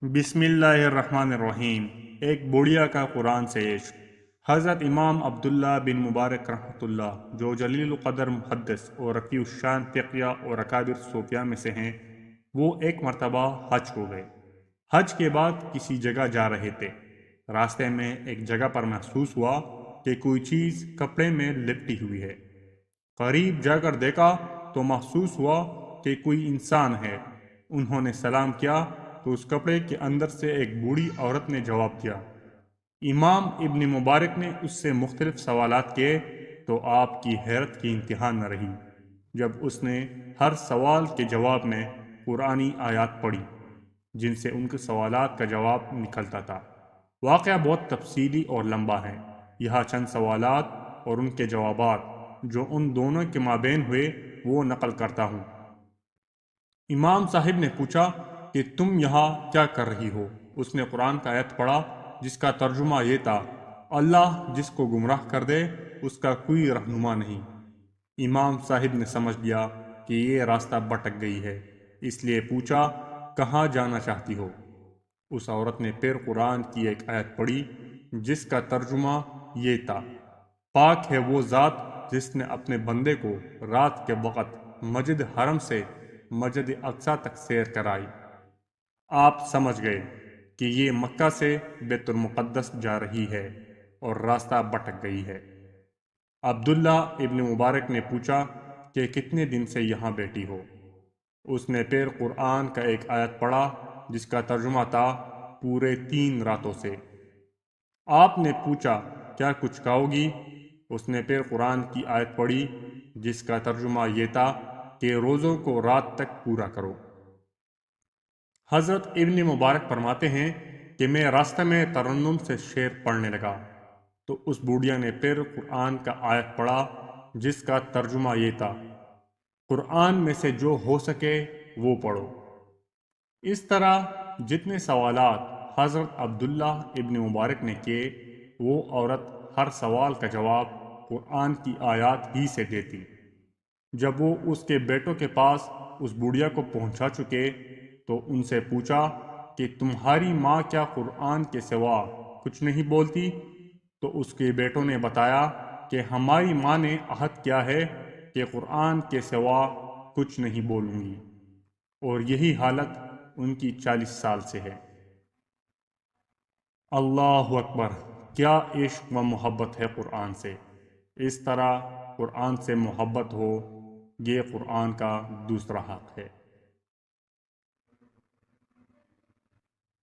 बिस्मिल्लाहिर्रहमानिर्रहीम। एक बुढ़िया का कुरान से इश्क। हज़रत इमाम अब्दुल्ला बिन मुबारक रहमतुल्लाह, जो जलील क़दर मुहद्दिस और रफ़ी शान फ़िक़िया और अकाबिर सूफ़िया में से हैं, वो एक मरतबा हज को गए। हज के बाद किसी जगह जा रहे थे। रास्ते में एक जगह पर महसूस हुआ कि कोई चीज़ कपड़े में लिपटी हुई है। करीब जाकर देखा तो महसूस हुआ कि कोई इंसान है। उन्होंने सलाम किया तो उस कपड़े के अंदर से एक बूढ़ी औरत ने जवाब दिया। इमाम इब्न मुबारक ने उससे मुख्तलिफ सवालात किए तो आपकी हैरत की इंतहा न रही जब उसने हर सवाल के जवाब में कुरानी आयात पढ़ी जिनसे उनके सवालात का जवाब निकलता था। वाक़या बहुत तफसीली और लंबा है। यह चंद सवालात और उनके जवाबात जो उन दोनों के माबेन हुए वो नकल करता हूँ। इमाम साहिब ने पूछा कि तुम यहाँ क्या कर रही हो? उसने कुरान का आयत पढ़ा जिसका तर्जुमा ये था, अल्लाह जिसको गुमराह कर दे उसका कोई रहनुमा नहीं। इमाम साहिब ने समझ लिया कि ये रास्ता भटक गई है, इसलिए पूछा, कहाँ जाना चाहती हो? उस औरत ने फिर कुरान की एक आयत पढ़ी जिसका तर्जुमा ये था, पाक है वो ज़ात जिसने अपने बंदे को रात के वक़्त मस्जिद हरम से मस्जिद अक्सा तक सैर कराई। आप समझ गए कि ये मक्का से बैतुल मुक़द्दस जा रही है और रास्ता भटक गई है। अब्दुल्ला इब्न मुबारक ने पूछा कि कितने दिन से यहाँ बैठी हो? उसने फिर कुरान का एक आयत पढ़ा जिसका तर्जुमा था, पूरे 3 रातों से। आपने पूछा, क्या कुछ खाओगी? उसने फिर कुरान की आयत पढ़ी जिसका तर्जुमा ये था कि रोज़ों को रात तक पूरा करो। हज़रत इब्न मुबारक फरमाते हैं कि मैं रास्ते में तरन्नुम से शेर पढ़ने लगा तो उस बुढ़िया ने फिर कुरान का आयत पढ़ा जिसका तर्जुमा ये था, कुरान में से जो हो सके वो पढ़ो। इस तरह जितने सवालात हज़रत अब्दुल्ला इब्न मुबारक ने किए, वो औरत हर सवाल का जवाब कुरान की आयत ही से देती। जब वो उसके बेटों के पास उस बुढ़िया को पहुंचा चुके तो उनसे पूछा कि तुम्हारी माँ क्या कुरान के सिवा कुछ नहीं बोलती? तो उसके बेटों ने बताया कि हमारी माँ ने अहद किया है कि कुरान के सिवा कुछ नहीं बोलूँगी, और यही हालत उनकी 40 साल से है। अल्लाह अकबर! क्या इश्क व मोहब्बत है कुरान से। इस तरह कुरान से मोहब्बत हो, ये कुरान का दूसरा हक़ है।